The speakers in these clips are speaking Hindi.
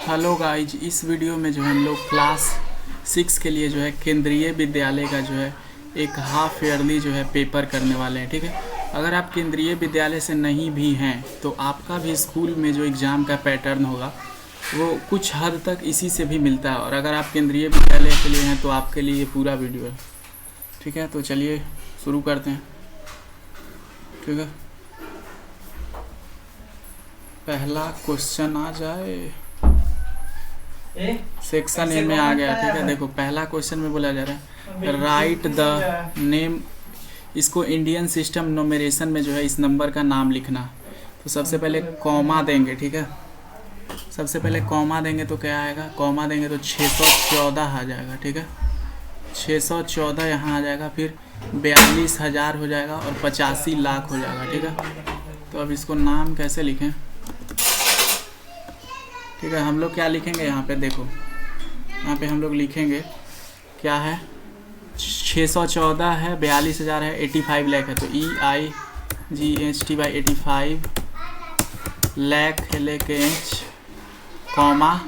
हेलो गाइज, इस वीडियो में जो है हम लोग क्लास 6 के लिए जो है केंद्रीय विद्यालय का जो है एक हाफ ईयरली जो है पेपर करने वाले हैं। ठीक है, अगर आप केंद्रीय विद्यालय से नहीं भी हैं तो आपका भी स्कूल में जो एग्ज़ाम का पैटर्न होगा वो कुछ हद तक इसी से भी मिलता है। और अगर आप केंद्रीय विद्यालय के लिए हैं तो आपके लिए ये पूरा वीडियो है। ठीक है, तो चलिए शुरू करते हैं। ठीक है, पहला क्वेश्चन आ जाए। सेक्शन ए में आ गया। ठीक है, देखो पहला क्वेश्चन में बोला जा रहा है राइट द नेम। इसको इंडियन सिस्टम नोमेरेशन में जो है इस नंबर का नाम लिखना। तो सबसे पहले कॉमा देंगे। ठीक है, सबसे पहले कॉमा देंगे तो क्या आएगा, कॉमा देंगे तो 614 आ जाएगा। ठीक है, 614 यहाँ आ जाएगा, फिर 42,000 हो जाएगा और 85 लाख हो जाएगा। ठीक है, तो अब इसको नाम कैसे लिखें। ठीक है, हम लोग क्या लिखेंगे यहाँ पे, देखो यहाँ पे हम लोग लिखेंगे क्या है, 614 है, 42,000 है, 85 लाख है। तो EIGHT/85 लाख LAKH कॉमा,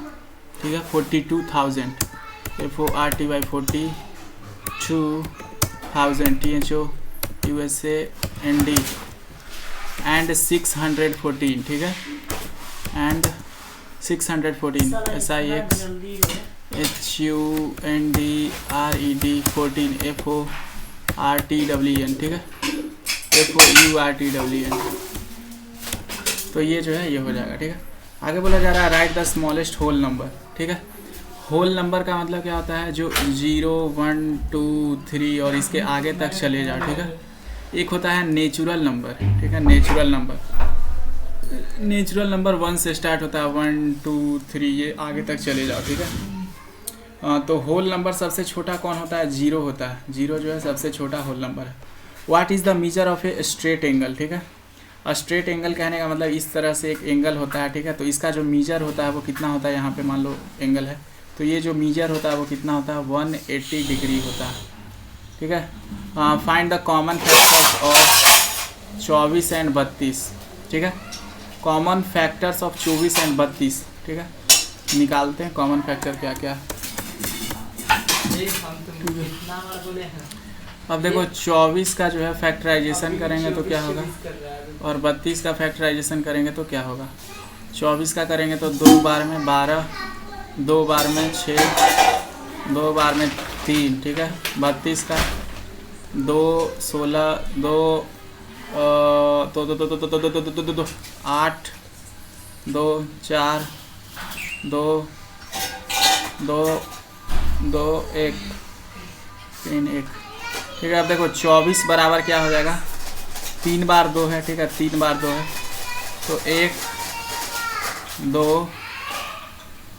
ठीक है, 42,000 FORT/40 2,000 THOUSA ND एंड 614। ठीक है, एंड 614 SIX HUNDRED 14 FORTWN। ठीक है, FOURTWN। तो ये जो है ये हो जाएगा। ठीक है, आगे बोला जा रहा है write the smallest whole number. ठीक है, होल नंबर का मतलब क्या होता है, जो 0 1 2 3 और इसके आगे तक चले जाओ। ठीक है, एक होता है नेचुरल नंबर। ठीक है, नेचुरल नंबर 1 से स्टार्ट होता है, 1 2 3 ये आगे तक चले जाओ। ठीक है, तो होल नंबर सबसे छोटा कौन होता है, 0 होता है। 0 जो है सबसे छोटा होल नंबर है। What is the measure of a straight angle. ठीक है, स्ट्रेट एंगल कहने का मतलब इस तरह से एक एंगल होता है। ठीक है, तो इसका जो मीजर होता है वो कितना होता है, यहाँ पे मान लो एंगल है तो ये जो मीजर होता है वो कितना होता है, 180 डिग्री होता है। ठीक है, find the common factors of 24 and 32। ठीक है, कॉमन फैक्टर्स ऑफ 24 एंड 32। ठीक है, निकालते हैं कॉमन फैक्टर क्या क्या। अब देखो 24 का जो है फैक्टराइजेशन करेंगे तो क्या होगा, और 32 का फैक्टराइजेशन करेंगे तो क्या होगा। 24 का करेंगे तो 2 बार में 12, 2 बार में 6, 2 बार में 3। ठीक है, 32 का 2 16 2 तो 8 2 4 2 2 2 1 3 1। ठीक है, अब देखो 24 बराबर क्या हो जाएगा, 3 बार 2 है। ठीक है, 3 बार 2 है तो 1 2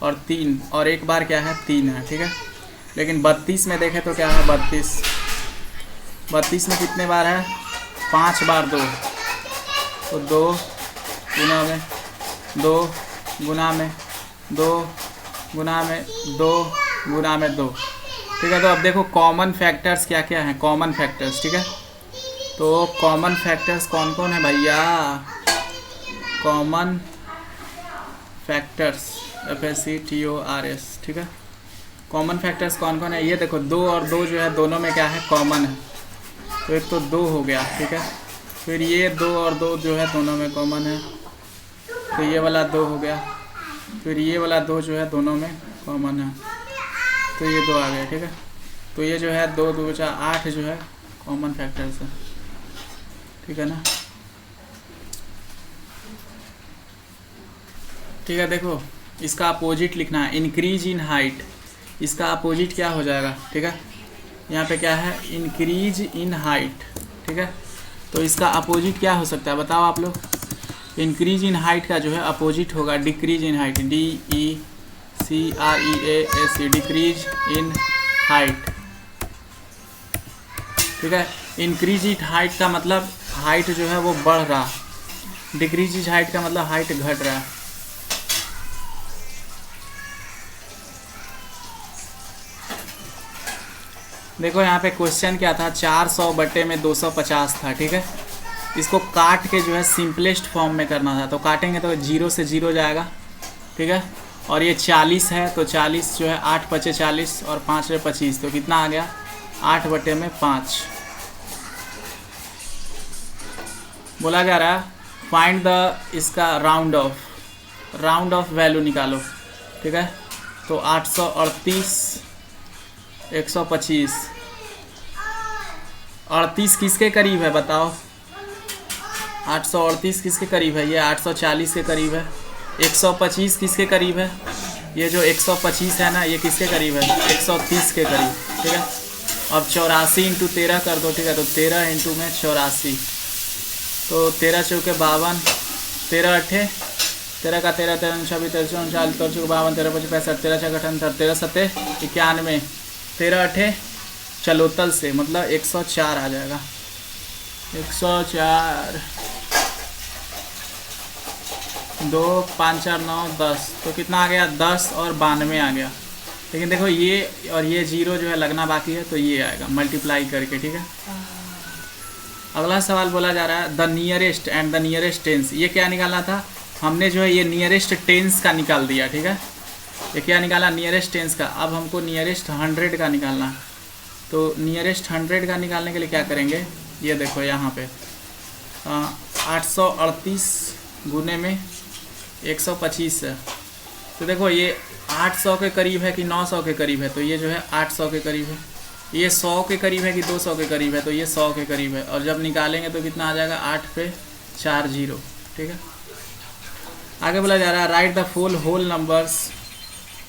और 3 और 1 बार क्या है, 3 है। ठीक है, लेकिन 32 में देखें तो क्या है, 32 में कितने बार है, 5 बार 2 तो 2 गुना में 2 गुना में 2 गुना में 2 गुना में 2। ठीक है, तो अब देखो कॉमन फैक्टर्स क्या क्या हैं, कॉमन फैक्टर्स। ठीक है, तो कॉमन फैक्टर्स कौन कौन है भैया, कॉमन फैक्टर्स FACTORS। ठीक है, कॉमन फैक्टर्स कौन कौन है, ये देखो 2 और 2 जो है दोनों में क्या है, कॉमन है। तो एक तो 2 हो गया। ठीक है, फिर ये 2 और 2 जो है दोनों में कॉमन है, तो ये वाला 2 हो गया। फिर ये वाला 2 जो है दोनों में कॉमन है, तो ये 2 आ गया। ठीक है, तो ये जो है 2 2 4 8 जो है कॉमन फैक्टर्स है। ठीक है ना। ठीक है, देखो इसका अपोजिट लिखना है, इंक्रीज इन हाइट। इसका अपोजिट क्या हो जाएगा। ठीक है, यहाँ पे क्या है, इंक्रीज इन हाइट। ठीक है, तो इसका अपोजिट क्या हो सकता है बताओ आप लोग। इंक्रीज इन हाइट का जो है अपोजिट होगा decrease in height, DECREASE, decrease in height. ठीक है, इंक्रीज इन हाइट का मतलब हाइट जो है वो बढ़ रहा, डिक्रीज इन हाइट का मतलब हाइट घट रहा है। देखो यहाँ पे क्वेश्चन क्या था, 400/250 था। ठीक है, इसको काट के जो है सिंपलेस्ट फॉर्म में करना था। तो काटेंगे तो 0 से 0 जाएगा, ठीक है, और ये 40 है तो 40 जो है 8 पचे 40 और 5 रे 25, तो कितना आ गया 8/5। बोला जा रहा है फाइंड द इसका राउंड ऑफ वैल्यू निकालो, ठीक है। तो 838 125, 38 किसके करीब है बताओ? 838 किसके करीब है? ये 840 के करीब है। 125 किसके करीब है? ये जो 125 है ना, ये किसके करीब है? 130 के करीब, ठीक है। अब 84 इंटू 13 कर दो, ठीक है। तो 13 इंटू में 84, तो 13 चौके 52, 13 अट्ठे 13 का 13 13 26 13 39 13 चौके 52 13 25 65 13 छः 78 13 सत्ते 91 13 अट्ठे चलोतल से मतलब 104 आ जाएगा। 104 2 5 4 9 10, तो कितना आ गया 10 और 92 आ गया। लेकिन देखो ये और ये जीरो जो है लगना बाकी है, तो ये आएगा मल्टीप्लाई करके, ठीक है। अगला सवाल बोला जा रहा है the nearest and the nearest tense. ये क्या निकालना था हमने? जो है ये नियरेस्ट टेंस का निकाल दिया, ठीक है। ये क्या निकाला? नियरेस्ट टेंस का। अब हमको नियरेस्ट 100 का निकालना है। तो नियरेस्ट 100 का निकालने के लिए क्या करेंगे? ये देखो यहाँ पे 838 गुने में 125 है। तो देखो ये 800 के करीब है कि 900 के करीब है? तो ये जो है 800 के करीब है। ये 100 के करीब है कि 200 के करीब है? तो ये 100 के करीब है। और जब निकालेंगे तो कितना आ जाएगा? 8 पे 4 0, ठीक है। आगे बोला जा रहा है write the full whole numbers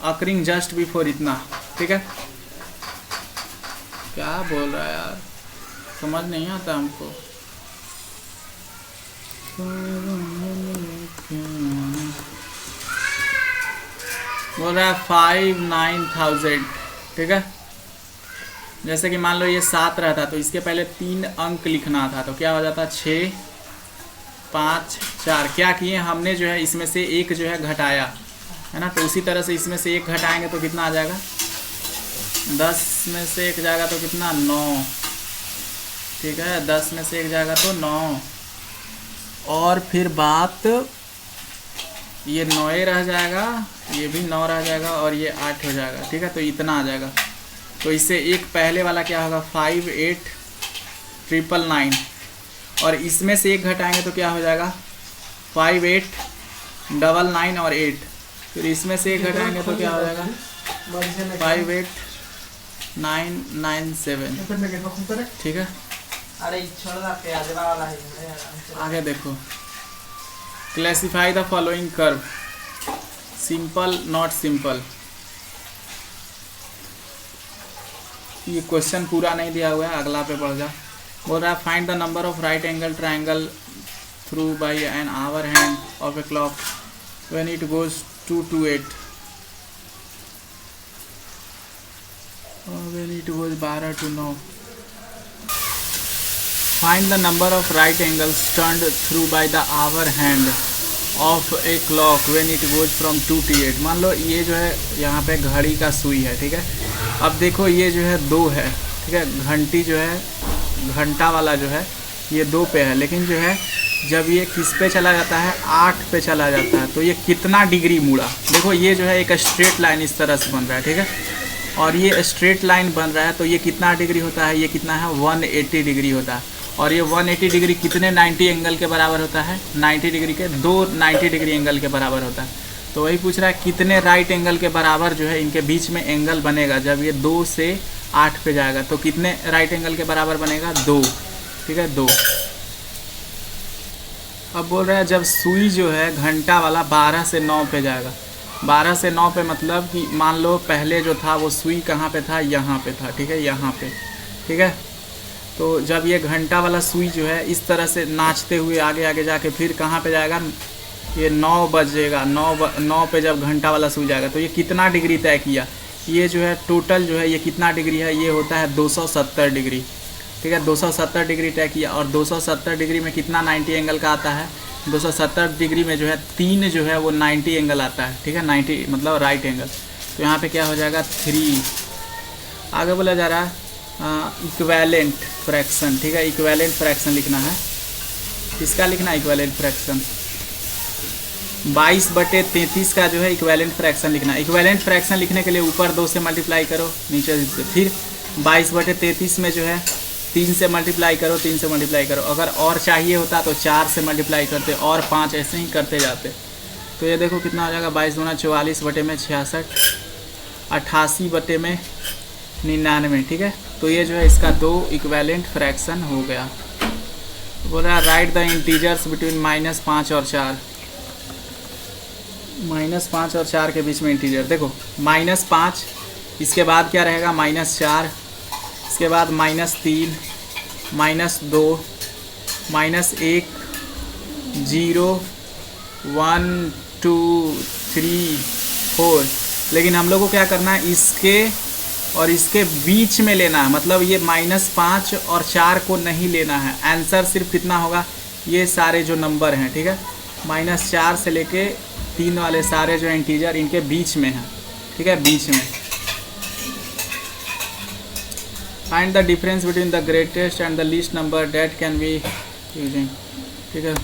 occurring just before इतना, ठीक है। क्या बोल रहा है यार, समझ नहीं आता हमको। बोल रहा है 5,9,000, ठीक है। जैसे कि मान लो ये 7 रहता तो इसके पहले 3 अंक लिखना था, तो क्या हो जाता? 6 5 4। क्या किए हमने? जो है इसमें से एक जो है घटाया, है ना। तो उसी तरह से इसमें से एक घटाएंगे तो कितना आ जाएगा? 10 में से एक जाएगा तो कितना? 9, ठीक है। 10 में से एक जाएगा तो 9, और फिर बात ये 9 रह जाएगा, ये भी 9 रह जाएगा, और ये 8 हो जाएगा, ठीक है। तो इतना आ जाएगा। तो इससे एक पहले वाला क्या होगा? 58,999, और इसमें से एक घटाएंगे तो क्या हो जाएगा? 58,99 और 8। फिर इसमें से एक घटाएंगे तो क्या हो जाएगा? 58,997, ठीक है। आगे देखो classify the following curve, simple not simple. ये क्वेश्चन पूरा नहीं दिया हुआ है, अगला पे बढ़ जा। बोल रहा है find the number of right angle triangle through by an hour hand of a clock when it goes 2 to 8, when it goes 12 to 9। Find the number of right angles turned through by the hour hand of a clock when it goes from 2 to 8। मान लो ये जो है यहाँ पे घड़ी का सुई है, ठीक है। अब देखो ये जो है 2 है, ठीक है। घंटी जो है, घंटा वाला जो है ये 2 पे है, लेकिन जो है जब ये किस पे चला जाता है? 8 पे चला जाता है। तो ये कितना डिग्री मुड़ा? देखो ये जो है एक स्ट्रेट लाइन इस तरह से बन रहा है, ठीक है। और ये स्ट्रेट लाइन बन रहा है तो ये कितना डिग्री होता है? ये कितना है? 180 डिग्री होता है। और ये 180 डिग्री कितने 90 एंगल के बराबर होता है? 90 डिग्री के 2 90 डिग्री एंगल के बराबर होता है। तो वही पूछ रहा है कितने राइट एंगल के बराबर जो है इनके बीच में एंगल बनेगा जब ये 2 से 8 पे जाएगा। तो कितने राइट एंगल के बराबर बनेगा? 2, ठीक है, 2। अब बोल रहा है जब सुई जो है घंटा वाला 12 से 9 पे जाएगा। 12 से 9 पे मतलब कि मान लो पहले जो था वो सुई कहाँ पे था? यहाँ पे था, ठीक है, यहाँ पे, ठीक है। तो जब ये घंटा वाला सुई जो है इस तरह से नाचते हुए आगे आगे जाके फिर कहाँ पे जाएगा? ये 9 बजेगा। 9 पे जब घंटा वाला सुई जाएगा तो ये कितना डिग्री तय किया? ये जो है टोटल जो है ये कितना डिग्री है? ये होता है 270 डिग्री, ठीक है। 270 डिग्री तय किया। और 270 डिग्री में कितना 90 एंगल का आता है? 270 डिग्री में जो है 3 जो है वो 90 एंगल आता है, ठीक है। 90 मतलब राइट एंगल। तो यहाँ पे क्या हो जाएगा? 3। आगे बोला जा रहा है इक्विवेलेंट फ्रैक्शन, ठीक है। इक्विवेलेंट फ्रैक्शन लिखना है। किसका लिखना है? Equivalent fraction. 22/33 का जो है इक्विवेलेंट फ्रैक्शन लिखना। इक्विवेलेंट फ्रैक्शन लिखने के लिए ऊपर 2 से मल्टीप्लाई करो, नीचे फिर 22/33 में जो है 3 से मल्टीप्लाई करो, 3 से मल्टीप्लाई करो। अगर और चाहिए होता तो 4 से मल्टीप्लाई करते और 5 ऐसे ही करते जाते। तो ये देखो कितना हो जाएगा, 22 गुना 44/66, 88/99। ठीक है, तो ये जो है इसका 2 इक्विवेलेंट फ्रैक्शन हो गया। बोल रहा है राइट द इंटीजर्स बिटवीन -5 और 4। -5 और 4 के बीच में इंटीजर देखो, -5, इसके बाद क्या रहेगा -4, इसके बाद -3, -2, -1, 0, 1, 2, 3, 4। लेकिन हम लोग को क्या करना है, इसके और इसके बीच में लेना है। मतलब ये -5 और 4 को नहीं लेना है। आंसर सिर्फ कितना होगा, ये सारे जो नंबर हैं, ठीक है, -4 से लेके 3 वाले सारे जो इंटीजर इनके बीच में हैं। ठीक है, बीच में। Find the difference between the greatest and the least number that can be using. ठीक है,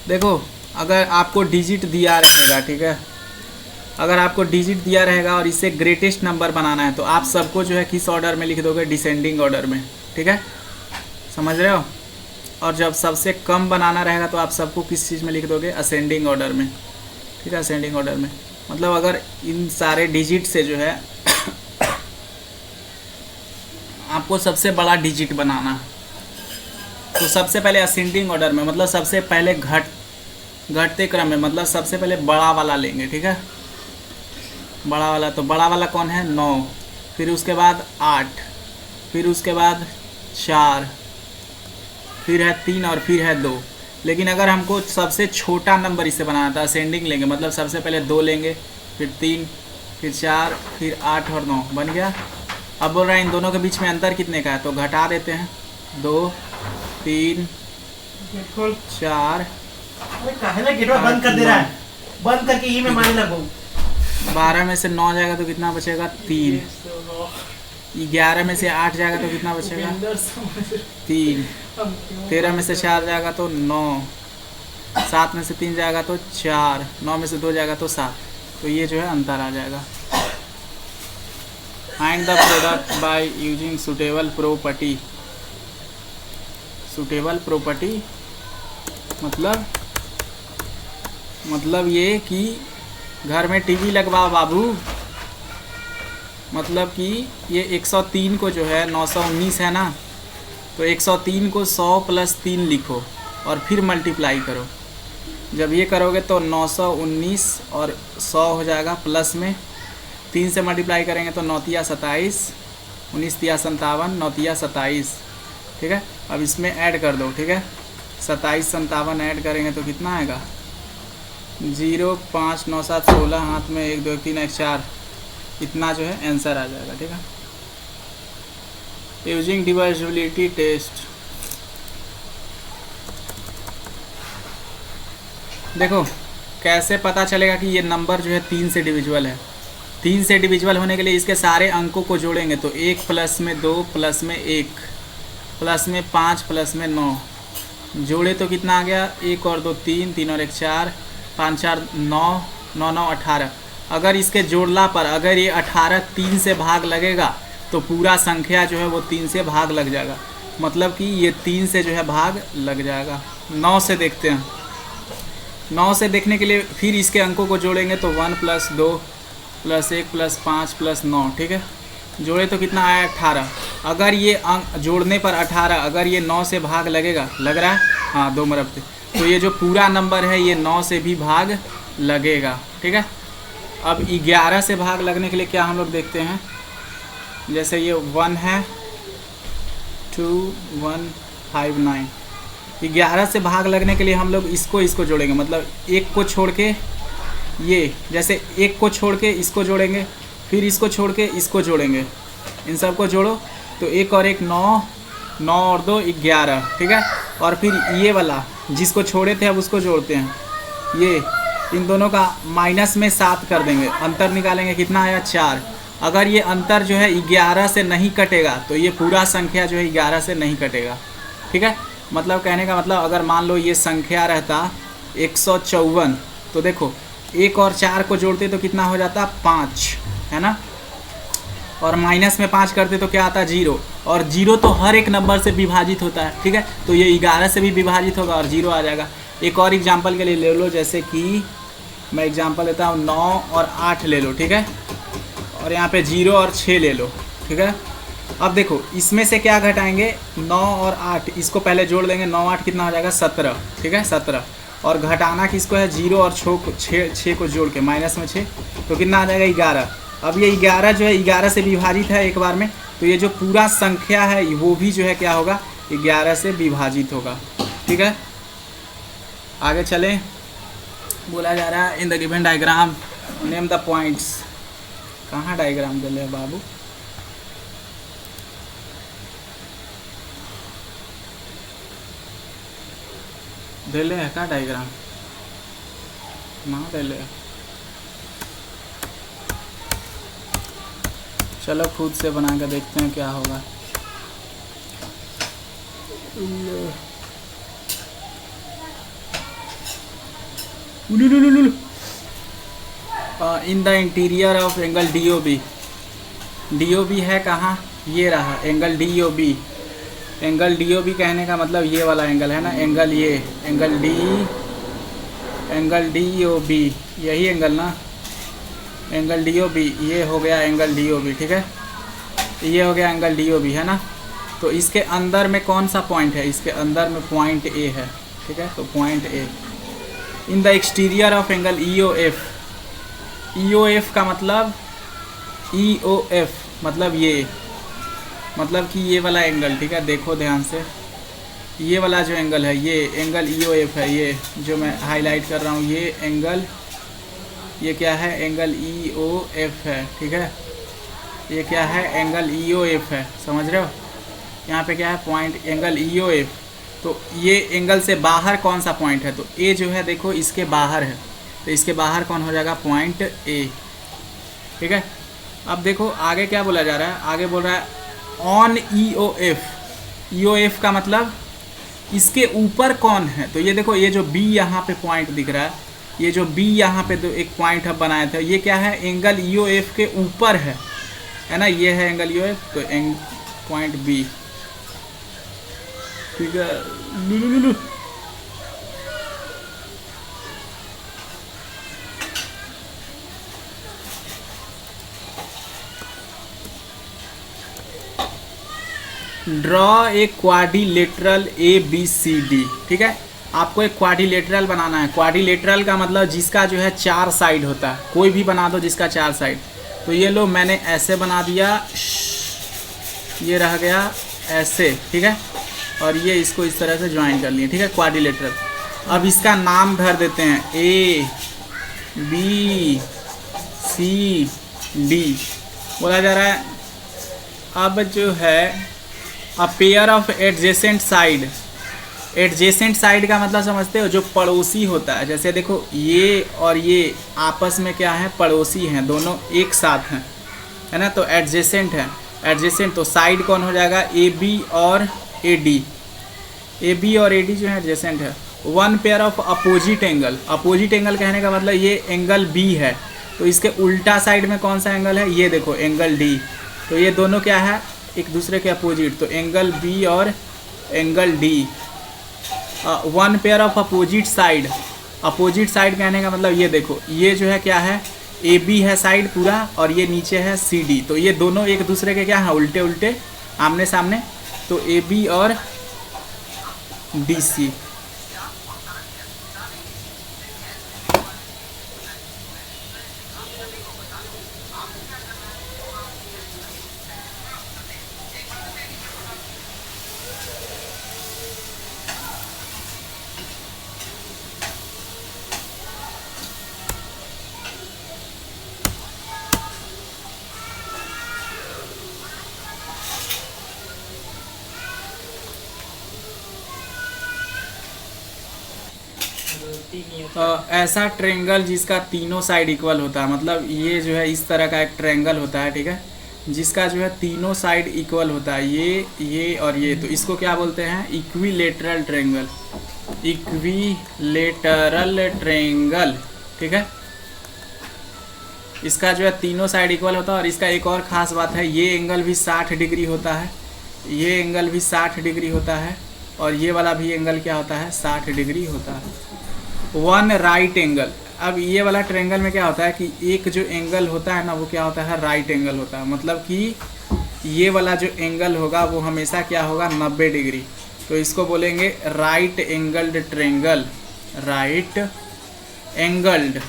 देखो अगर आपको डिजिट दिया रहेगा, ठीक है, अगर आपको डिजिट दिया रहेगा और इसे ग्रेटेस्ट नंबर बनाना है तो आप सबको जो है किस ऑर्डर में लिख दोगे, डिसेंडिंग ऑर्डर में। ठीक है, समझ रहे हो। और जब सबसे कम बनाना रहेगा तो आप सबको किस चीज़ में लिख दोगे, असेंडिंग ऑर्डर में। ठीक है, असेंडिंग ऑर्डर में। मतलब अगर इन सारे डिजिट से जो है आपको सबसे बड़ा डिजिट बनाना तो सबसे पहले असेंडिंग ऑर्डर में, मतलब सबसे पहले घटते क्रम में, मतलब सबसे पहले बड़ा वाला लेंगे। ठीक है, बड़ा वाला, तो बड़ा वाला कौन है, 9, फिर उसके बाद 8, फिर उसके बाद 4, फिर है 3 और फिर है 2। लेकिन अगर हमको सबसे छोटा नंबर इसे बनाना था, असेंडिंग लेंगे, मतलब सबसे पहले 2 लेंगे, फिर 3, फिर 4, फिर 8 और 9 बन गया। अब बोल रहा है इन दोनों के बीच में अंतर कितने का है, तो घटा देते हैं, 2, 3, 4, बंद कर दे रहा है, बंद करके ही मैं मारने लगूं। 12 में से 9 जाएगा तो कितना बचेगा, 3। 11 में से 8 जाएगा तो कितना बचेगा, 3। 13 में से 4 जाएगा तो 9, 7 में से 3 जाएगा तो 4, 9 में से 2 जाएगा तो 7। तो ये जो है अंतर आ जाएगा। Find the product by using suitable property. Suitable property मतलब ये कि घर में टीवी लगवाओ बाबू। मतलब कि ये 103 को जो है 919 है ना, तो 103 को 100 + 3 लिखो और फिर मल्टीप्लाई करो। जब ये करोगे तो 919 और 100 हो जाएगा, प्लस में 3 से मल्टीप्लाई करेंगे तो 9 × 27, 19 × 57, 9 × 27। ठीक है, अब इसमें ऐड कर दो। ठीक है, 27 57 ऐड करेंगे तो कितना आएगा, 0 5 9 7 16, हाथ में 1 2 3 1 4, इतना जो है आंसर आ जाएगा। ठीक है, यूजिंग डिविजिबिलिटी टेस्ट। देखो कैसे पता चलेगा कि ये नंबर जो है 3 से डिविजिबल है। 3 से डिविजिबल होने के लिए इसके सारे अंकों को जोड़ेंगे तो 1 + में 2 + में 1 + में 5 + में 9 जोड़े तो कितना आ गया, 1 और 2 3, 3 और 1 4, 5 4 9, 9 9 18। अगर इसके जोड़ला पर अगर ये 18 3 से भाग लगेगा तो पूरा संख्या जो है वो 3 से भाग लग जाएगा। मतलब कि ये 3 से जो है भाग लग जाएगा। 9 से देखते हैं। 9 से देखने के लिए फिर इसके अंकों को जोड़ेंगे तो 1 + 2 + 1 + 5 + 9। ठीक है, जोड़े तो कितना आया, 18। अगर ये अंक जोड़ने पर 18, अगर ये 9 से भाग लगेगा, लग रहा है, हाँ 2 मरब से, तो ये जो पूरा नंबर है ये 9 से भी भाग लगेगा। ठीक है, अब 11 से भाग लगने के लिए क्या हम लोग देखते हैं, जैसे ये 1 है 2 1 5 9, 11 से भाग लगने के लिए हम लोग इसको जोड़ेंगे। मतलब एक को छोड़ के ये, जैसे एक को छोड़ के इसको जोड़ेंगे, फिर इसको छोड़ के इसको जोड़ेंगे, इन सब को जोड़ो तो 1 और 1 9, 9 और 2 11। ठीक है, और फिर ये वाला जिसको छोड़े थे अब उसको जोड़ते हैं, ये इन दोनों का माइनस में 7 कर देंगे, अंतर निकालेंगे, कितना आया, 4। अगर ये अंतर जो है 11 से नहीं कटेगा तो ये पूरा संख्या जो है 11 से नहीं कटेगा। ठीक है, मतलब कहने का मतलब अगर मान लो ये संख्या रहता 154। तो देखो 1 और 4 को जोड़ते तो कितना हो जाता 5, है ना, और माइनस में 5 करते तो क्या आता 0, और 0 तो हर एक नंबर से विभाजित होता है, ठीक है, तो ये 11 से भी विभाजित होगा और 0 आ जाएगा। एक और एग्जांपल के लिए ले लो, जैसे कि मैं एग्जांपल लेता हूँ 9 और 8 ले लो, ठीक है, और यहाँ पे 0 और 6 ले लो, ठीक है। अब देखो इसमें से क्या घटाएंगे, 9 और 8, इसको पहले जोड़ देंगे, 9 8 कितना हो जाएगा 17, ठीक है 17, और घटाना किसको है 0 और 6 को जोड़ के माइनस में 6, तो कितना आ जाएगा 11। अब ये 11 जो है 11 से विभाजित है एक बार में, तो ये जो पूरा संख्या है वो भी जो है क्या होगा 11 से विभाजित होगा, ठीक है। आगे चलें, बोला जा रहा है in the given diagram name the points. कहाँ डायग्राम दे ले बाबू, दे ले है का डायग्राम ना दे ले, चलो खुद से बना कर देखते हैं क्या होगा। In the interior of angle DOB, DOB है कहाँ, ये रहा एंगल DOB। एंगल DOB कहने का मतलब ये वाला एंगल है ना, एंगल ये एंगल DOB, यही एंगल ना, एंगल DOB, ये हो गया एंगल DOB, ठीक है, ये हो गया एंगल DOB, है ना। तो इसके अंदर में कौन सा पॉइंट है, इसके अंदर में पॉइंट A है, ठीक है, तो point A। In the exterior of angle EOF, EOF का मतलब EOF मतलब ये, मतलब कि ये वाला एंगल, ठीक है, देखो ध्यान से, ये वाला जो एंगल है ये एंगल EOF है, ये जो मैं हाईलाइट कर रहा हूँ ये एंगल, ये क्या है एंगल EOF है, ठीक है, ये क्या है एंगल EOF है, समझ रहे हो, यहाँ पे क्या है पॉइंट एंगल EOF। तो ये एंगल से बाहर कौन सा पॉइंट है, तो A जो है देखो इसके बाहर है, तो इसके बाहर कौन हो जाएगा पॉइंट A, ठीक है। अब देखो आगे क्या बोला जा रहा है, आगे बोल रहा है ऑन EOF, EOF का मतलब इसके ऊपर कौन है, तो ये देखो ये जो B यहाँ पे पॉइंट दिख रहा है, ये जो B यहाँ पे तो एक पॉइंट हम बनाए थे, ये क्या है एंगल EOF के ऊपर है ना, ये है एंगल EOF, तो पॉइंट B, ठीक है। ड्रॉ ए क्वाड्रिलेटरल ABCD, ठीक है, आपको एक क्वाड्रिलेटरल बनाना है। क्वाड्रिलेटरल का मतलब जिसका जो है 4 साइड होता है, कोई भी बना दो जिसका 4 साइड। तो ये लो मैंने ऐसे बना दिया, ये रह गया ऐसे, ठीक है, और ये इसको इस तरह से ज्वाइन कर लिए, ठीक है, क्वाड्रिलेटरल। अब इसका नाम धर देते हैं ABCD बोला जा रहा है। अब जो है a pair of adjacent side, adjacent side का मतलब समझते हो, जो पड़ोसी होता है, जैसे देखो ये और ये आपस में क्या है पड़ोसी हैं, दोनों एक साथ हैं, है ना, तो एडजेसेंट है, एडजेसेंट, तो साइड कौन हो जाएगा AB और AD, AB और AD जो है एडजेसेंट है। One pair of opposite angle, opposite angle कहने का मतलब ये एंगल B है, तो इसके उल्टा साइड में कौन सा एंगल है, ये देखो एंगल D, तो ये दोनों क्या है एक दूसरे के अपोजिट, तो एंगल B और angle D। One pair of opposite side, opposite side कहने का मतलब ये देखो, ये जो है क्या है AB है साइड पूरा, और ये नीचे है CD, तो ये दोनों एक दूसरे के क्या है उल्टे उल्टे आमने सामने, तो AB और DC। ऐसा ट्रेंगल जिसका तीनों साइड इक्वल होता है, मतलब ये जो है इस तरह का एक ट्रेंगल होता है, ठीक है, जिसका जो है तीनों साइड इक्वल होता है, ये और ये, तो इसको क्या बोलते हैं इक्विलेटरल ट्रेंगल। इक्विलेटरल ट्रायंगल, ठीक है। इसका जो है तीनों साइड इक्वल होता है, और इसका एक और ख़ास बात है, ये एंगल भी 60 डिग्री होता है, ये एंगल भी 60 डिग्री होता है, और ये वाला भी एंगल क्या होता है, 60 डिग्री होता है। वन राइट एंगल, अब ये वाला ट्रायंगल में क्या होता है कि एक जो एंगल होता है ना वो क्या होता है, राइट एंगल होता है। मतलब कि ये वाला जो एंगल होगा वो हमेशा क्या होगा, 90 डिग्री। तो इसको बोलेंगे right angled triangle, right angled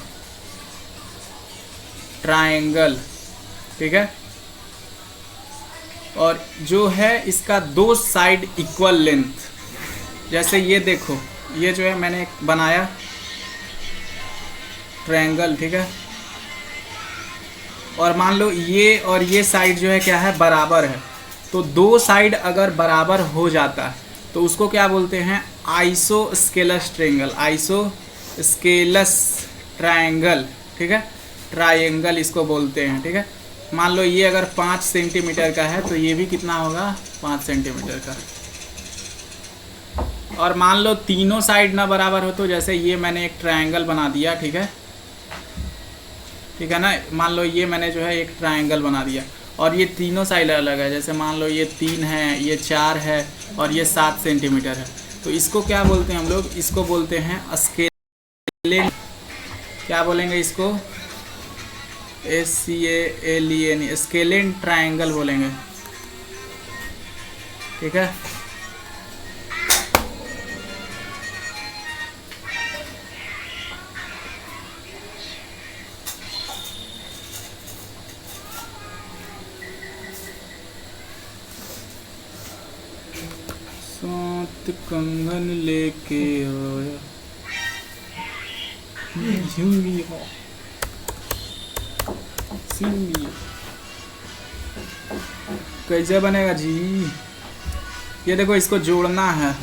triangle, ठीक है। और जो है इसका दो साइड इक्वल लेंथ, जैसे ये देखो, ये जो है मैंने एक बनाया ट्रायंगल, ठीक है। और मान लो ये और ये साइड जो है क्या है, बराबर है। तो दो साइड अगर बराबर हो जाता है तो उसको क्या बोलते हैं, आइसोस्केलस ट्रायंगल, आइसोस्केलस ट्रायंगल, ठीक है। ट्रायंगल इसको बोलते हैं, ठीक है। मान लो ये अगर 5 सेंटीमीटर का है तो ये भी कितना होगा, 5 सेंटीमीटर का। और मान लो तीनों साइड ना बराबर हो, तो जैसे ये मैंने एक ट्रायंगल बना दिया, ठीक है, ठीक है ना। मान लो ये मैंने जो है एक ट्रायंगल बना दिया, और ये तीनों साइड अलग है, जैसे मान लो ये 3 है, ये 4 है, और ये 7 सेंटीमीटर है। तो इसको क्या बोलते हैं हम लोग, इसको बोलते हैं स्केलेन, क्या बोलेंगे इसको, SCALEN, स्केलेन ट्रायंगल बोलेंगे, ठीक है। सात कंगन लेके आया झुंगी हो सिंगी, कैसे बनेगा जी, ये देखो इसको जोड़ना है,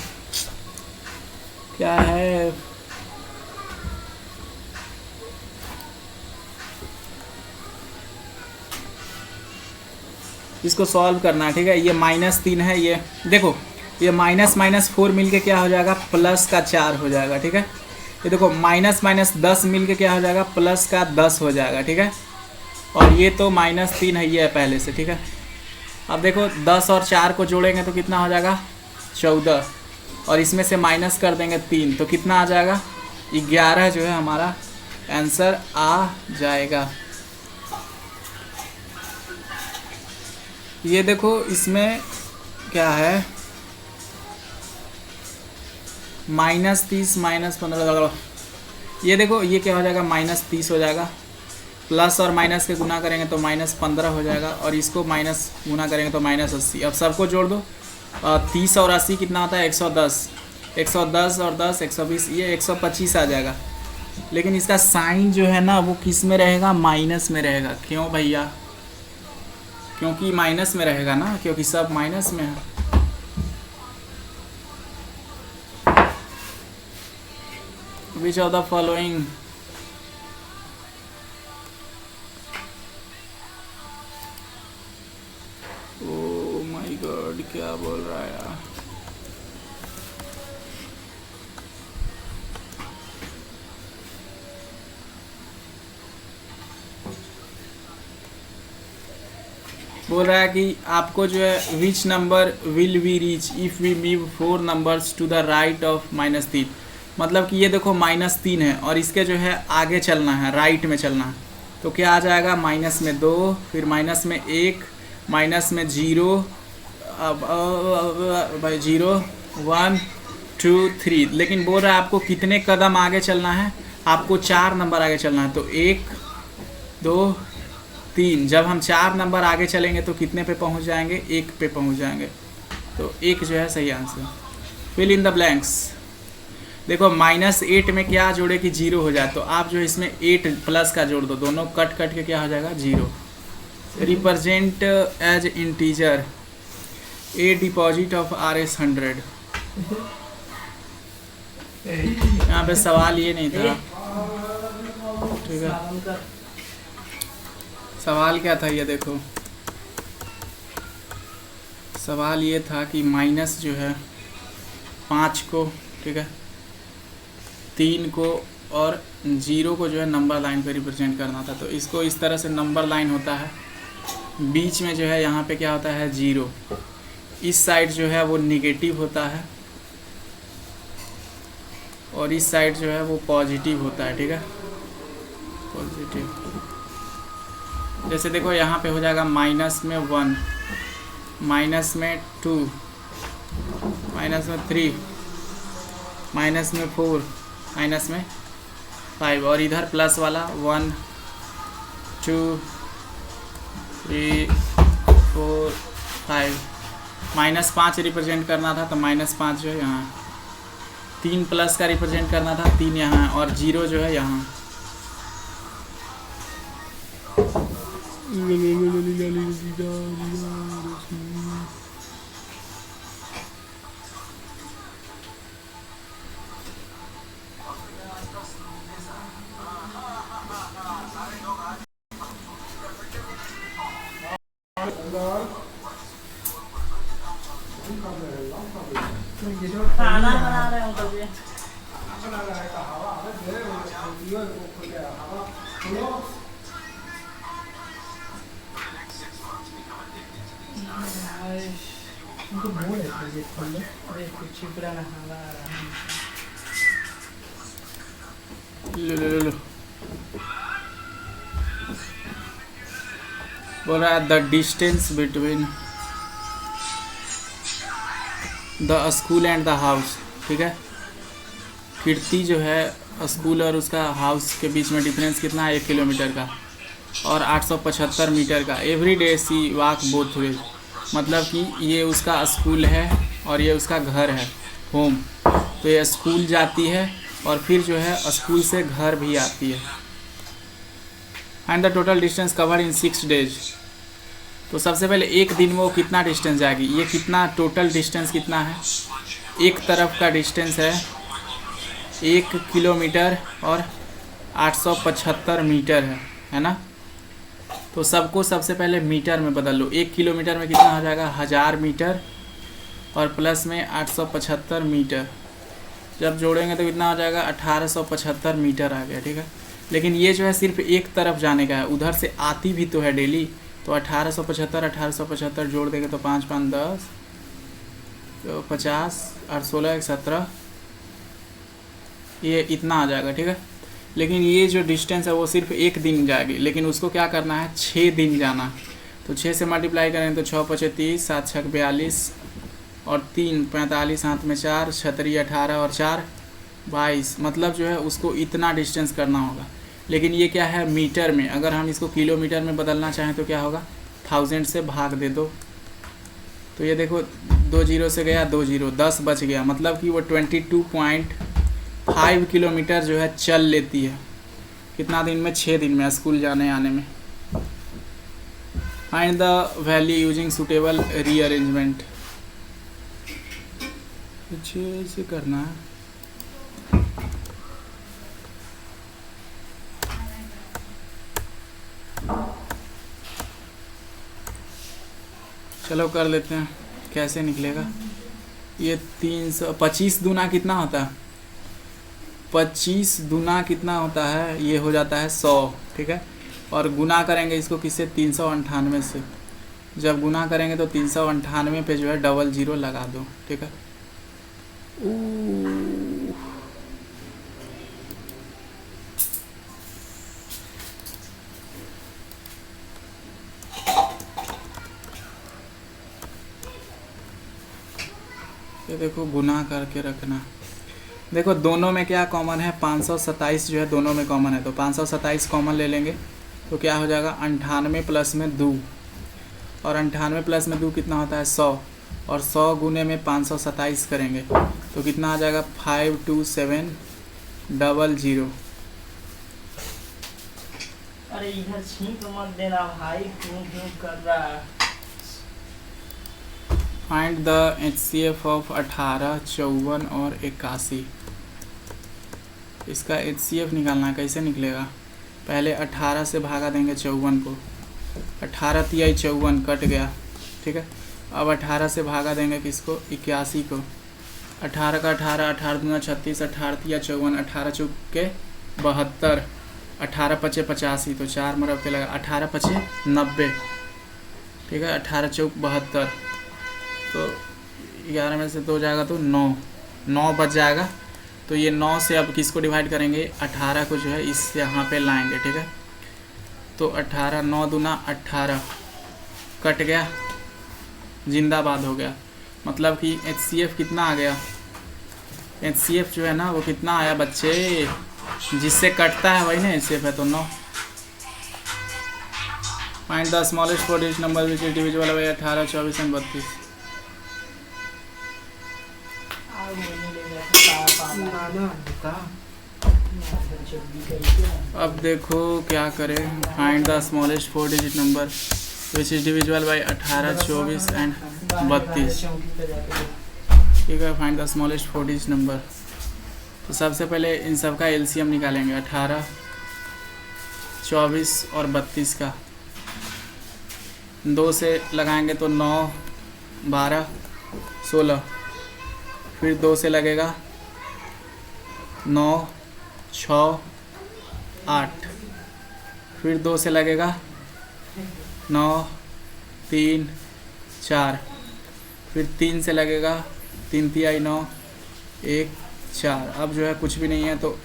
क्या है, इसको सॉल्व करना है, ठीक है। ये -3 है, ये देखो ये -4 मिलके क्या हो जाएगा, +4 हो जाएगा, ठीक है। ये देखो -10 मिलके क्या हो जाएगा, +10 हो जाएगा, ठीक है। और ये तो -3 है, ये है पहले से, ठीक है। अब देखो 10 और 4 को जोड़ेंगे तो कितना हो जाएगा, 14, और इसमें से माइनस कर देंगे 3 तो कितना आ जाएगा, 11 जो है हमारा आंसर आ जाएगा। ये देखो इसमें क्या है, -30 -15, ये देखो ये क्या हो जाएगा, -30 हो जाएगा, प्लस और माइनस के गुना करेंगे तो -15 हो जाएगा, और इसको माइनस गुना करेंगे तो -80। अब सबको जोड़ दो, 30 और 80 कितना होता है, 110, 110 और 10 120, ये 125 आ जाएगा। लेकिन इसका साइन जो है ना वो किस में रहेगा, माइनस में रहेगा। क्यों भैया, क्योंकि माइनस में रहेगा ना, क्योंकि सब माइनस में है। Which of the following oh my god, क्या बोल रहा है यार, बोल रहा है कि आपको जो है which number will we reach if we move 4 numbers to the right of -3। मतलब कि ये देखो -3 है और इसके जो है आगे चलना है, राइट में चलना है, तो क्या आ जाएगा, -2, फिर -1, -0, भाई 0 1 2 3। लेकिन बोल रहा है आपको कितने कदम आगे चलना है, आपको 4 नंबर आगे चलना है। तो 1 2 3, जब हम 4 नंबर आगे चलेंगे तो कितने पे पहुंच जाएंगे, 1 पे पहुंच जाएंगे। तो 1 जो है सही answer. Fill in the blanks. देखो -8 में क्या जोड़े कि 0 हो जाए, तो आप जो इसमें 8 प्लस का जोड़ दो, दोनों कट के क्या हो जाएगा, 0। Represent as integer a deposit of RS 100। यहाँ पे सवाल ये नहीं था, ठीक है। सवाल क्या था, ये देखो सवाल ये था कि माइनस जो है 5 को, ठीक है, 3 को और 0 को जो है नंबर लाइन पे रिप्रेजेंट करना था। तो इसको इस तरह से नंबर लाइन होता है, बीच में जो है यहाँ पे क्या होता है 0, इस साइड जो है वो निगेटिव होता है और इस साइड जो है वो पॉजिटिव होता है। ठीक है, पॉजिटिव। जैसे देखो यहाँ पे हो जाएगा माइनस में 1, माइनस में 2, माइनस में 3, माइनस में 4, माइनस में 5, और इधर प्लस वाला 1 2 3 4 5, -5 रिप्रेजेंट करना था तो -5 जो है यहाँ, 3 प्लस का रिप्रेजेंट करना था 3 यहाँ, और 0 जो है यहाँ। खाना बना रहे हैं अंकल जी। उनको बोल है खोल लो, अरे कुछ छिपरा ना हवा आ रहा है। लो बोल रहा है the distance between the school and the house. ठीक है, कीर्ति जो है स्कूल और उसका हाउस के बीच में डिफरेंस कितना है, 1 किलोमीटर का और 875 मीटर का। एवरी डे सी वॉक बोथ वे, मतलब कि ये उसका स्कूल है और ये उसका घर है, होम। तो ये स्कूल जाती है और फिर जो है स्कूल से घर भी आती है। And the total distance cover in 6 days. तो सबसे पहले एक दिन में वो कितना डिस्टेंस जाएगी, ये कितना टोटल डिस्टेंस कितना है, एक तरफ का डिस्टेंस है 1 किलोमीटर और 875 मीटर है ना। तो सबको सबसे पहले मीटर में बदल लो। 1 किलोमीटर में कितना हो जाएगा, 1000 मीटर और प्लस में 875 मीटर, जब जोड़ेंगे तो कितना हो जाएगा, 1875 मीटर आ गया। ठीक है, लेकिन ये जो है सिर्फ एक तरफ जाने का है, उधर से आती भी तो है डेली। तो 1875 जोड़ देंगे तो 5 5 10 तो 50 8 16 17, ये इतना आ जाएगा। ठीक है, लेकिन ये जो डिस्टेंस है वो सिर्फ एक दिन जाएगी, लेकिन उसको क्या करना है, 6 दिन जाना। तो 6 से मल्टीप्लाई करेंगे तो 6 5 30, 7 6 42 और 3 45, हाथ में 4, 6 18 और 4 22, मतलब जो है उसको इतना डिस्टेंस करना होगा। लेकिन ये क्या है, मीटर में। अगर हम इसको किलोमीटर में बदलना चाहें तो क्या होगा, 1000 से भाग दे दो। तो ये देखो 2 0 से गया 2 0, 10 बच गया, मतलब कि वो 22.5 किलोमीटर जो है चल लेती है। कितना दिन में, 6 दिन में, स्कूल जाने आने में। Find the value using suitable rearrangement. कुछ ऐसे करना है। चलो कर लेते हैं, कैसे निकलेगा ये। 325 दूना कितना होता है, 25 दूना कितना होता है, ये हो जाता है 100। ठीक है, और गुना करेंगे इसको किससे, 398 से। जब गुना करेंगे तो 398 पे जो है 00 लगा दो। ठीक है, ये देखो गुना करके रखना। देखो दोनों में क्या कॉमन है, 527 जो है दोनों में कॉमन है, तो 527 कॉमन ले लेंगे तो क्या हो जाएगा, 98 प्लस में 2, और 98 प्लस में 2 कितना होता है, 100, और 100 गुने में 527 करेंगे तो कितना आ जाएगा, 52700। अरे इधर छींक मत देना भाई, क्यों क्यों कर रहा है। फाइंड द HCF ऑफ 18, 54 और 81। इसका HCF निकालना है, कैसे निकलेगा, पहले 18 से भागा देंगे 54 को, 18 तिहाई 54 कट गया। ठीक है, अब 18 से भागा देंगे किसको, 81 को, 18 का 18, 18 दूना 36, 18 तिया 54, 18 चौक के 72, 18 पचे 85, तो 4 मरब के लगा 18 पचे 90, ठीक है। 18 चौक 72, तो 11 में से 2 जाएगा तो 9 बच जाएगा। तो ये 9 से अब किसको डिवाइड करेंगे, 18 को जो है इस यहाँ पे लाएंगे, ठीक है। तो 18, 9 दूना 18, कट गया, जिंदाबाद हो गया। मतलब कि HCF कितना आ गया, HCF जो है ना वो कितना आया बच्चे, जिससे कटता है वही ना HCF है, तो 9। Find the smallest 4 digit number which is divisible by 18, 24 and 32। अब देखो क्या करें, find the smallest 4 digit number which is divisible by 18, 24 and 32, ठीक है। Find the smallest 4 digit number, तो सबसे पहले इन सब का LCM निकालेंगे, 18, 24 और 32 का 2 से लगाएंगे तो 9, 12, 16, फिर 2 से लगेगा 9, 6, 8, फिर 2 से लगेगा 9, 3, 4, फिर 3 से लगेगा 3 तिहाई 9, 1, 4। अब जो है कुछ भी नहीं है, तो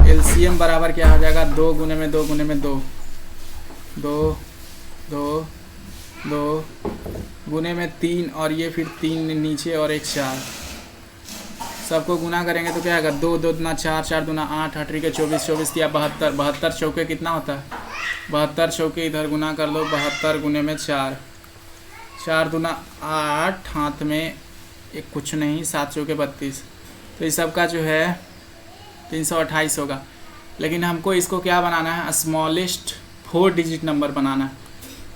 LCM बराबर क्या हो जाएगा, 2 गुने में 2 गुने में 2, 2, 2, 2 गुने में 3, और ये फिर 3 नीचे और 1 4, सबको गुना करेंगे तो क्या आएगा, 2, 2 दूना 4, 4 दूना 8, 8 के 24, 24 या 72, 72 चौके कितना होता है, 72 चौके इधर गुना कर लो, 72 गुने में 4, 4 दूना 8, हाथ में एक कुछ नहीं, 7 चौके 32, तो इस सब का जो है 328 होगा। लेकिन हमको इसको क्या बनाना है, स्मॉलेस्ट 4 डिजिट नंबर बनाना है।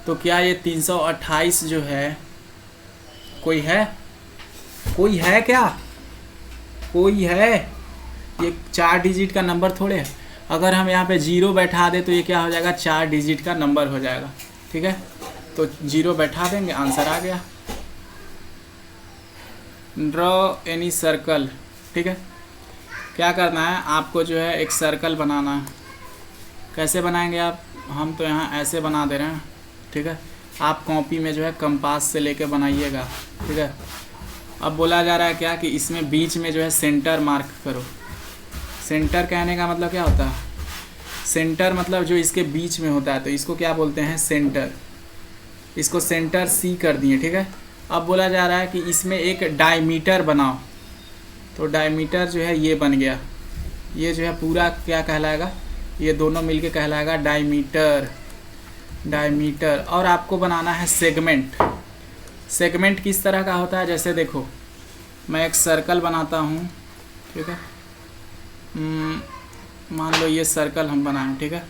तो क्या ये 328 जो है, कोई है क्या, कोई है, ये 4 डिजिट का नंबर थोड़े है। अगर हम यहाँ पे 0 बैठा दे तो ये क्या हो जाएगा, 4 डिजिट का नंबर हो जाएगा, ठीक है। तो 0 बैठा देंगे, आंसर आ गया। ड्रॉ एनी सर्कल, ठीक है। क्या करना है आपको, जो है एक सर्कल बनाना है। कैसे बनाएंगे आप, हम तो यहाँ ऐसे बना दे रहे हैं, ठीक है। आप कॉपी में जो है कंपास से लेके बनाइएगा, ठीक है। अब बोला जा रहा है क्या कि इसमें बीच में जो है सेंटर मार्क करो। सेंटर कहने का मतलब क्या होता है, सेंटर मतलब जो इसके बीच में होता है, तो इसको क्या बोलते हैं, सेंटर। इसको सेंटर C कर दिए, ठीक है। अब बोला जा रहा है कि इसमें एक डायमीटर बनाओ, तो डायमीटर जो है ये बन गया, ये जो है पूरा क्या कहलाएगा, ये दोनों मिलके कहलाएगा डायमीटर। डायमीटर। और आपको बनाना है सेगमेंट। सेगमेंट किस तरह का होता है, जैसे देखो मैं एक सर्कल बनाता हूँ, ठीक है। मान लो ये सर्कल हम बनाएं, ठीक है,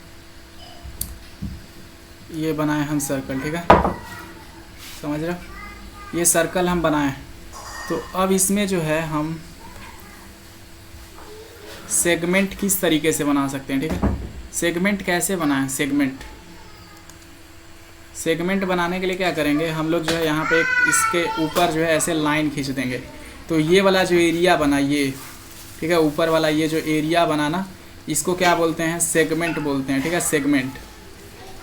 ये बनाए हम सर्कल, ठीक है, समझ रहे हो, ये सर्कल हम बनाएं। तो अब इसमें जो है हम सेगमेंट किस तरीके से बना सकते हैं, ठीक है। सेगमेंट कैसे बनाएं, सेगमेंट बनाने के लिए क्या करेंगे हम लोग, जो है यहाँ पे इसके ऊपर जो है ऐसे लाइन खींच देंगे, तो ये वाला जो एरिया बना, ये ठीक है, ऊपर वाला ये जो एरिया बना ना, इसको क्या बोलते हैं, सेगमेंट बोलते हैं, ठीक है, सेगमेंट।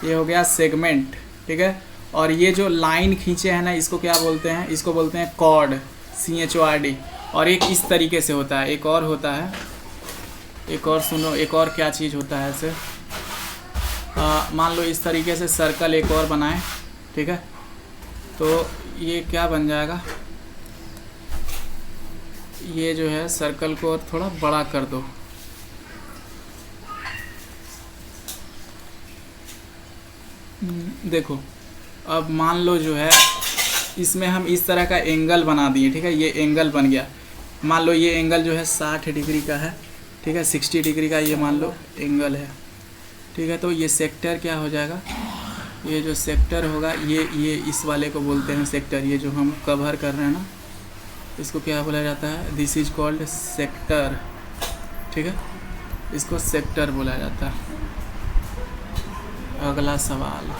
ये हो गया सेगमेंट, ठीक है। और ये जो लाइन खींचे हैं ना, इसको क्या बोलते हैं, इसको बोलते हैं कॉर्ड, CHORD। और एक इस तरीके से होता है, एक और होता है, एक और सुनो, एक और क्या चीज़ होता है ऐसे, मान लो इस तरीके से सर्कल एक और बनाएं, ठीक है, तो ये क्या बन जाएगा, ये जो है सर्कल को और थोड़ा बड़ा कर दो, देखो अब मान लो जो है इसमें हम इस तरह का एंगल बना दिए, ठीक है, ये एंगल बन गया। मान लो ये एंगल जो है 60 डिग्री का है, ठीक है, 60 डिग्री का ये मान लो एंगल है, ठीक है। तो ये सेक्टर क्या हो जाएगा, ये जो सेक्टर होगा, ये इस वाले को बोलते हैं सेक्टर। ये जो हम कवर कर रहे हैं ना, इसको क्या बोला जाता है, दिस इज कॉल्ड सेक्टर, ठीक है, इसको सेक्टर बोला जाता है। अगला सवाल,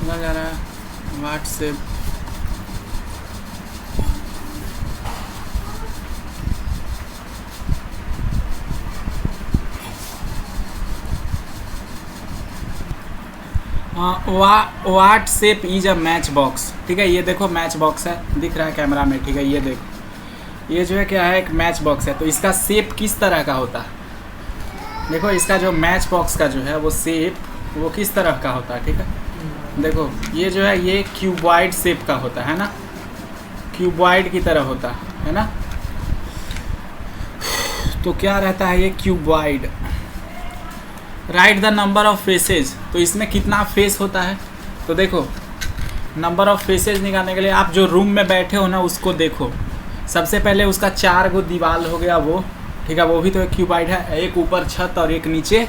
बोला जा रहा है WhatsApp WhatsApp is a match box. ठीक है, ये देखो मैच बॉक्स है, दिख रहा है कैमरा में। ठीक है, ये देखो, ये जो है क्या है, एक मैच बॉक्स है। तो इसका शेप किस तरह का होता है? देखो इसका जो मैच बॉक्स का जो है वो शेप वो किस तरह का होता है। ठीक है, देखो ये जो है ये क्यूबॉइड शेप का होता है ना, क्यूबॉइड की तरह होता है ना। तो क्या रहता है ये cuboid. Right the number of faces. तो इसमें कितना फेस होता है? तो देखो नंबर ऑफ फेसेज निकालने के लिए आप जो रूम में बैठे हो ना उसको देखो। सबसे पहले उसका 4 गो दीवार हो गया वो। ठीक है, वो भी तो एक क्यूबॉइड है, एक ऊपर छत और एक नीचे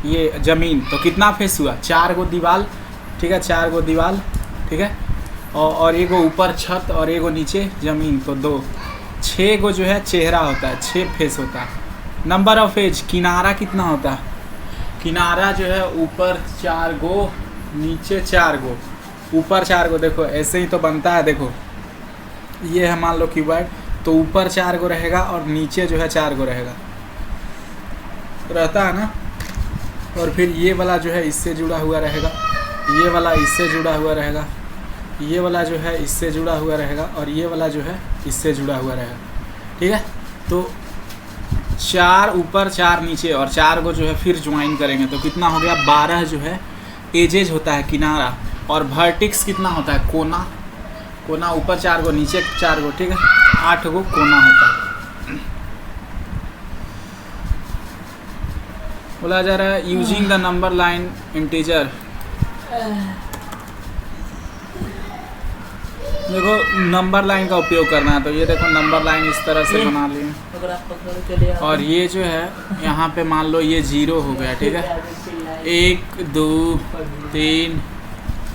ये ज़मीन। तो कितना फेस हुआ? 4 गो दीवार। ठीक है, 4 गो दीवार। ठीक है, और एक गो ऊपर छत और एक गो नीचे ज़मीन, तो 2। 6 गो जो है चेहरा होता है, 6 फेस होता है। नंबर ऑफ एज, किनारा कितना होता है? किनारा जो है ऊपर 4 गो, नीचे 4 गो, ऊपर 4 गो। देखो ऐसे ही तो बनता है। देखो ये है मान लो क्यूबॉइड, तो ऊपर 4 गो रहेगा और नीचे जो है 4 गो रहेगा, रहता है ना। और फिर ये वाला जो है इससे जुड़ा हुआ रहेगा, ये वाला इससे जुड़ा हुआ रहेगा, ये वाला जो है इससे जुड़ा हुआ रहेगा और ये वाला जो है इससे जुड़ा हुआ रहेगा। ठीक है, तो 4 ऊपर 4 नीचे और 4 को जो है फिर ज्वाइन करेंगे तो कितना हो गया? 12 जो है एजेज होता है किनारा। और वर्टेक्स कितना होता है? कोना। कोना ऊपर 4 गो नीचे 4 गो। ठीक है, 8 गो कोना होता है। बोला जा रहा है using the number line integer. देखो नंबर लाइन का उपयोग करना है, तो ये देखो नंबर लाइन इस तरह से बना ली। अगर आप पकड़ के ले और ये जो है यहाँ पे मान लो ये 0 हो गया। ठीक है, 1 2 3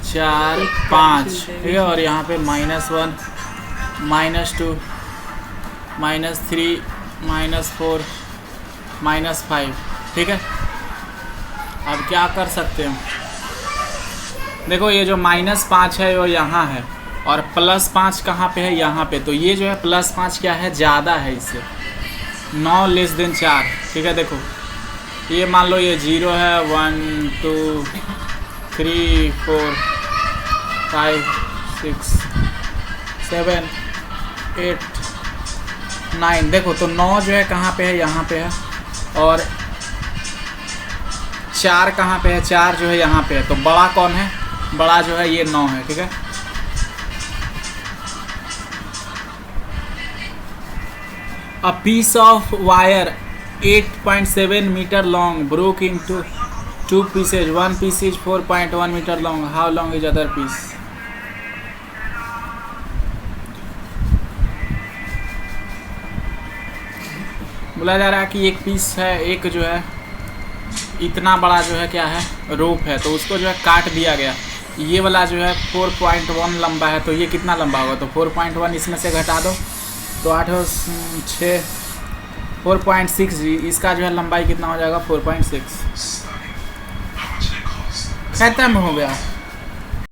4 5। ठीक है, और यहाँ पे -1 -2 -3 -4 -5। ठीक है, अब क्या कर सकते हैं? देखो ये जो -5 है वो यहाँ है और +5 कहाँ पे है? यहाँ पे। तो ये जो है +5 क्या है? ज़्यादा है इससे, 9 लेस देन 4। ठीक है, देखो ये मान लो ये 0 है, 1 2 3 4 5 6 7 8 9। देखो तो 9 जो है कहाँ पे है? यहाँ पे है। और 4 कहाँ पे है? 4 जो है यहाँ पे है। तो बड़ा कौन है? बड़ा जो है ये 9 है। ठीक है, A piece of wire 8.7 meter long broke into 2 pieces. One piece is 4.1 meter long. How long is other piece? बोला जा रहा है कि एक पीस है, एक जो है इतना बड़ा जो है क्या है? रोप है। तो उसको जो है काट दिया गया। ये वाला जो है 4.1 लंबा है, तो ये कितना लंबा होगा? तो 4.1 इसमें से घटा दो तो 8 और 6 4.6। इसका जो है लंबाई कितना हो जाएगा? 4.6। खत्म हो गया।